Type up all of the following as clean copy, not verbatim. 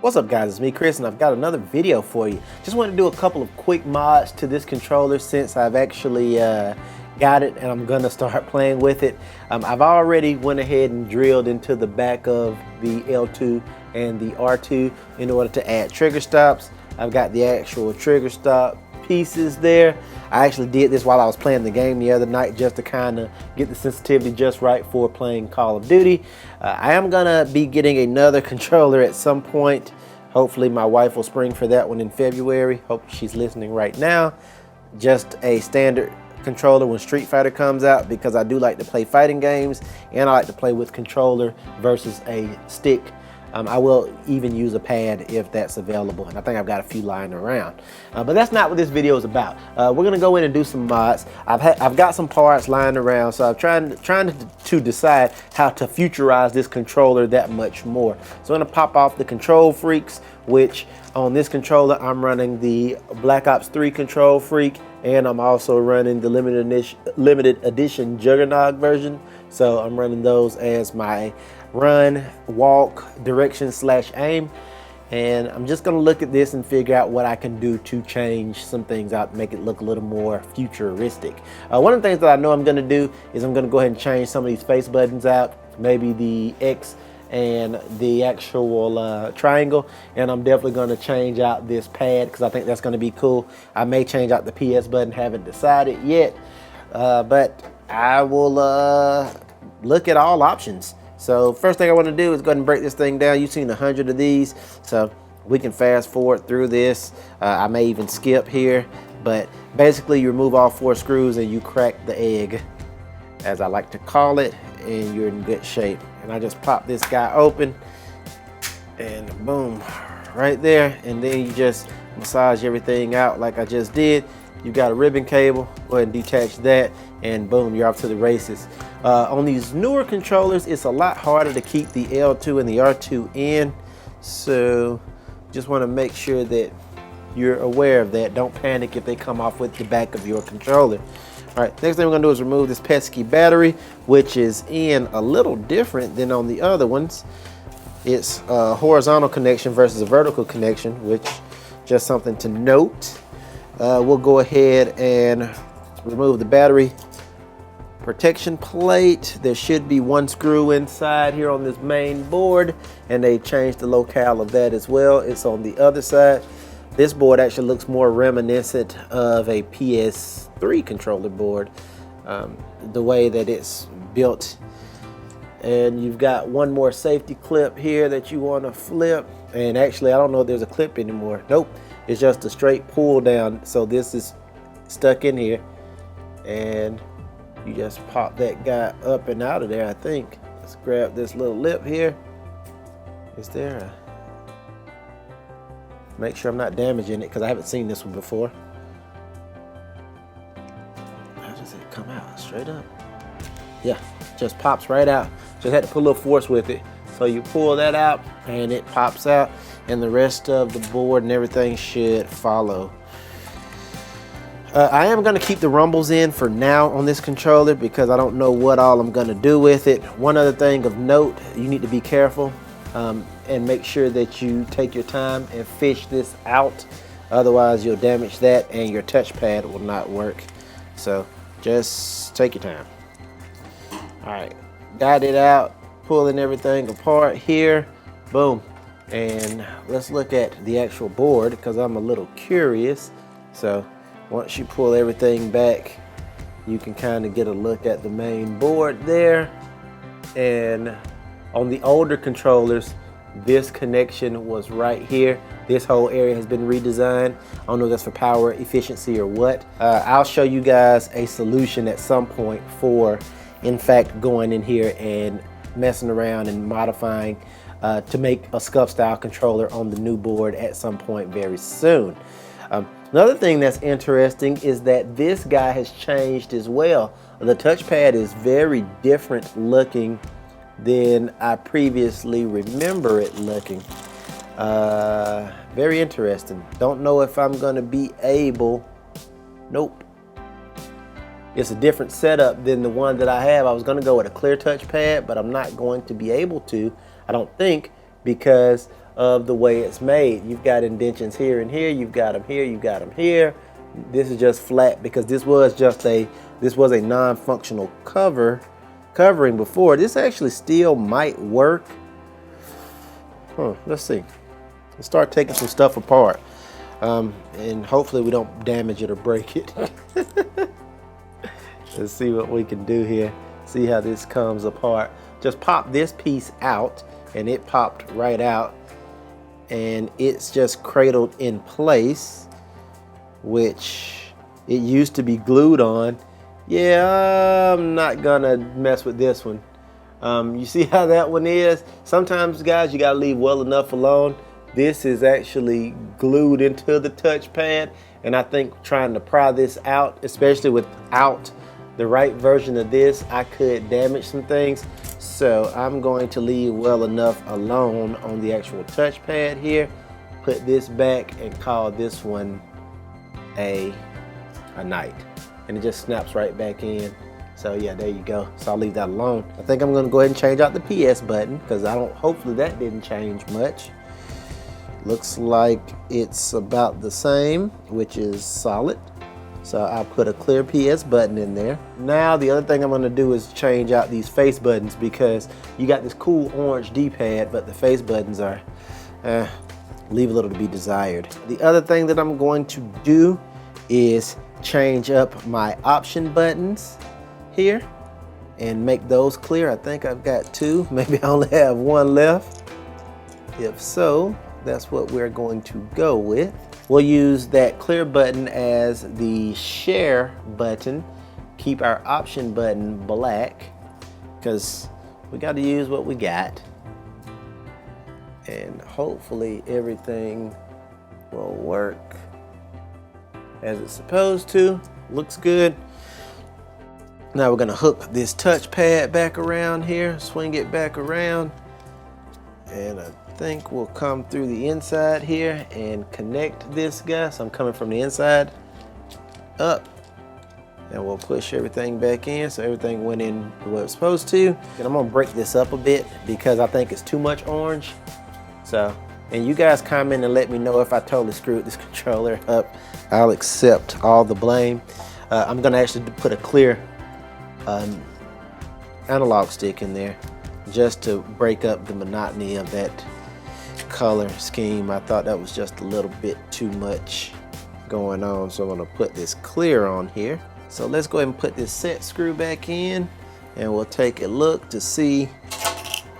What's up guys, it's me Chris and I've got another video for you. Just want to do a couple of quick mods to this controller since I've actually got it and I'm gonna start playing with it. I've already went ahead and drilled into the back of the L2 and the R2 in order to add trigger stops. I've got the actual trigger stop pieces there. I actually did this while I was playing the game the other night just to kind of get the sensitivity just right for playing Call of Duty. I am gonna be getting another controller at some point. Hopefully my wife will spring for that one in February. Hope she's listening right now. Just a standard controller when Street Fighter comes out, because I do like to play fighting games and I like to play with controller versus a stick. I will even use a pad if that's available, and I think I've got a few lying around. But that's not what this video is about. We're gonna go in and do some mods. I've got some parts lying around, so I'm trying to decide how to futurize this controller that much more. So I'm gonna pop off the control freaks, which on this controller I'm running the Black Ops 3 control freak, and I'm also running the limited edition Juggernaut version. So I'm running those as my run, walk, direction / aim. And I'm just gonna look at this and figure out what I can do to change some things out, make it look a little more futuristic. One of the things that I know I'm gonna do is I'm gonna go ahead and change some of these face buttons out, maybe the X and the actual triangle, and I'm definitely going to change out this pad because I think that's going to be cool. I may change out the PS button, haven't decided yet, but I will look at all options. So first thing I want to do is go ahead and break this thing down. You've seen 100 of these, so we can fast forward through this. I may even skip here, but basically you remove all 4 screws and you crack the egg, as I like to call it, and you're in good shape. And I just pop this guy open and boom, right there. And then you just massage everything out like I just did. You got a ribbon cable, go ahead and detach that, and boom, you're off to the races. On these newer controllers, it's a lot harder to keep the L2 and the R2 in, so just want to make sure that you're aware of that. Don't panic if they come off with the back of your controller. All right, next thing we're gonna do is remove this pesky battery, which is in a little different than on the other ones. It's a horizontal connection versus a vertical connection, which just something to note. We'll go ahead and remove the battery protection plate. There should be 1 screw inside here on this main board, and they changed the locale of that as well. It's on the other side. This board actually looks more reminiscent of a PS3 controller board, the way that it's built. And you've got 1 more safety clip here that you want to flip. And actually, I don't know if there's a clip anymore. Nope, it's just a straight pull down. So this is stuck in here, and you just pop that guy up and out of there, I think. Let's grab this little lip here. Is there a... Make sure I'm not damaging it because I haven't seen this one before. How does it come out? Straight up? Yeah, just pops right out. Just had to put a little force with it. So you pull that out and it pops out, and the rest of the board and everything should follow. I am going to keep the rumbles in for now on this controller because I don't know what all I'm going to do with it. One other thing of note, you need to be careful. And make sure that you take your time and fish this out. Otherwise you'll damage that and your touchpad will not work. So just take your time. All right, got it out, pulling everything apart here. Boom. And let's look at the actual board because I'm a little curious. So once you pull everything back, you can kind of get a look at the main board there. And on the older controllers, this connection was right here. This whole area has been redesigned. I don't know if that's for power efficiency or what. I'll show you guys a solution at some point for, in fact, going in here and messing around and modifying to make a scuff style controller on the new board at some point very soon. Another thing that's interesting is that this guy has changed as well. The touchpad is very different looking than I previously remember it looking. Very interesting. Don't know if I'm gonna be able. Nope. It's a different setup than the one that I have. I was gonna go with a clear touchpad, but I'm not going to be able to, I don't think, because of the way it's made. You've got indentions here and here, you've got them here, you've got them here. This is just flat because this was a non-functional covering before. This actually still might work. Let's see. Let's start taking some stuff apart. And hopefully we don't damage it or break it. Let's see what we can do here. See how this comes apart. Just pop this piece out, and it popped right out. And it's just cradled in place, which it used to be glued on. Yeah, I'm not gonna mess with this one. You see how that one is? Sometimes, guys, you gotta leave well enough alone. This is actually glued into the touchpad, and I think trying to pry this out, especially without the right version of this, I could damage some things. So I'm going to leave well enough alone on the actual touchpad here. Put this back and call this one a night, and it just snaps right back in. So yeah, there you go. So I'll leave that alone. I think I'm gonna go ahead and change out the PS button because hopefully that didn't change much. Looks like it's about the same, which is solid. So I'll put a clear PS button in there. Now the other thing I'm gonna do is change out these face buttons because you got this cool orange D-pad, but the face buttons are, leave a little to be desired. The other thing that I'm going to do is change up my option buttons here and make those clear. I think I've got two, maybe I only have one left. If so, that's what we're going to go with. We'll use that clear button as the share button. Keep our option button black because we got to use what we got. And hopefully everything will work as it's supposed to. Looks good. Now we're gonna hook this touchpad back around here, swing it back around, and I think we'll come through the inside here and connect this guy. So I'm coming from the inside up, and we'll push everything back in so everything went in the way it's supposed to. And I'm gonna break this up a bit because I think it's too much orange. So, and you guys comment and let me know if I totally screwed this controller up. I'll accept all the blame. I'm gonna actually put a clear analog stick in there just to break up the monotony of that color scheme. I thought that was just a little bit too much going on, so I'm gonna put this clear on here. So let's go ahead and put this set screw back in, and we'll take a look to see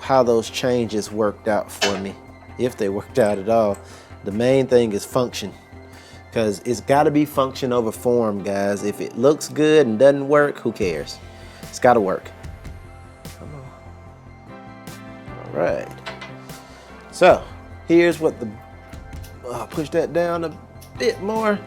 how those changes worked out for me, if they worked out at all. The main thing is function, because it's got to be function over form, guys. If it looks good and doesn't work, who cares? It's got to work. Come on. All right. So here's what I'll push that down a bit more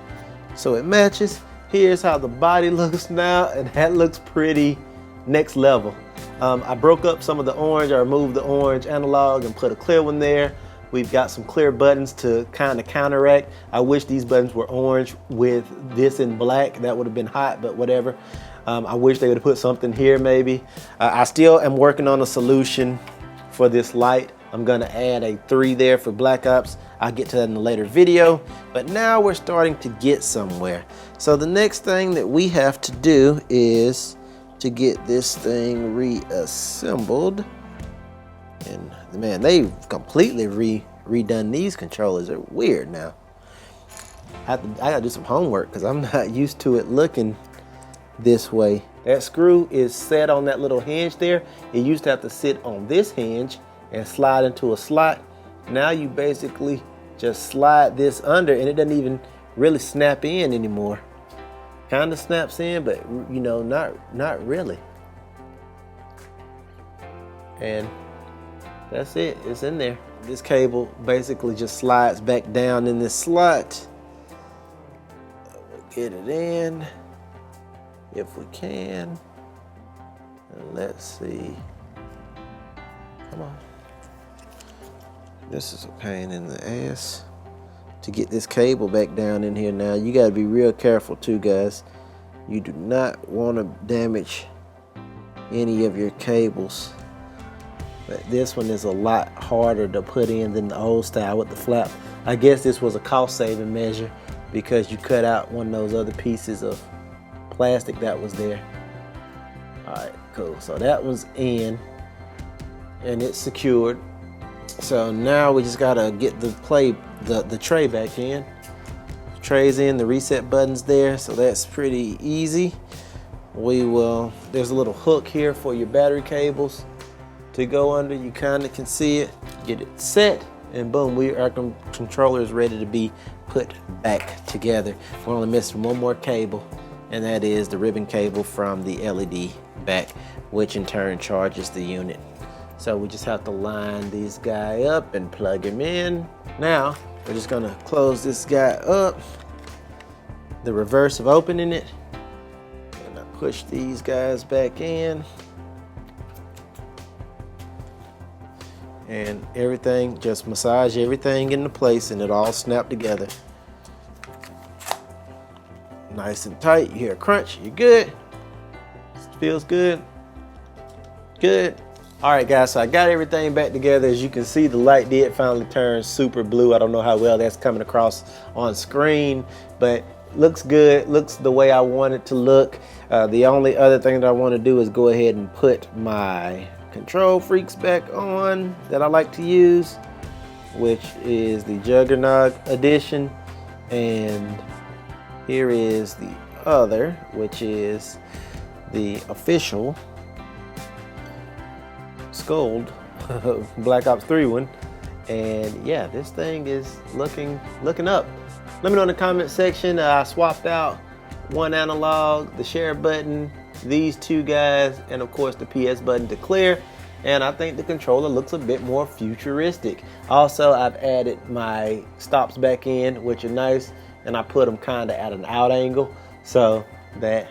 so it matches. Here's how the body looks now, and that looks pretty next level. I broke up some of the orange. I removed the orange analog and put a clear one there. We've got some clear buttons to kind of counteract. I wish these buttons were orange with this in black. That would have been hot, but whatever. I wish they would have put something here maybe. I still am working on a solution for this light. I'm gonna add a 3 there for Black Ops. I'll get to that in a later video, but now we're starting to get somewhere. So the next thing that we have to do is to get this thing reassembled. And man, they've completely redone these controllers. They're weird now. I gotta do some homework because I'm not used to it looking this way. That screw is set on that little hinge there. It used to have to sit on this hinge and slide into a slot. Now you basically just slide this under, and it doesn't even really snap in anymore. Kind of snaps in, but you know, not really. And that's it, it's in there. This cable basically just slides back down in this slot. We'll get it in if we can. And let's see. Come on. This is a pain in the ass to get this cable back down in here. Now you got to be real careful too, guys. You do not want to damage any of your cables But this one is a lot harder to put in than the old style with the flap. I guess this was a cost saving measure because you cut out one of those other pieces of plastic that was there. All right, cool. So that one's in and it's secured. So now we just gotta get the tray back in. The tray's in, the reset button's there, so that's pretty easy. There's a little hook here for your battery cables to go under. You kinda can see it. Get it set, and boom, our controller is ready to be put back together. We're only missing one more cable, and that is the ribbon cable from the LED back, which in turn charges the unit. So we just have to line this guy up and plug him in. Now, we're just gonna close this guy up. The reverse of opening it. And I push these guys back in. And everything, just massage everything into place and it all snap together. Nice and tight. You hear a crunch, you're good. Feels good. Good. All right, guys, so I got everything back together. As you can see, the light did finally turn super blue. I don't know how well that's coming across on screen, but looks good, looks the way I want it to look. The only other thing that I want to do is go ahead and put my control freaks back on that I like to use, which is the Juggernaut edition. And here is the other, which is the official Scold Black Ops 3 one. And yeah, this thing is looking up. Let me know in the comment section. I swapped out one analog, the share button, these two guys, and of course the PS button to clear. And I think the controller looks a bit more futuristic. Also, I've added my stops back in, which are nice, and I put them kind of at an out angle, so that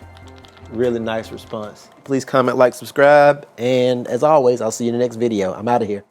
really nice response. Please comment, like, subscribe, and as always, I'll see you in the next video. I'm out of here.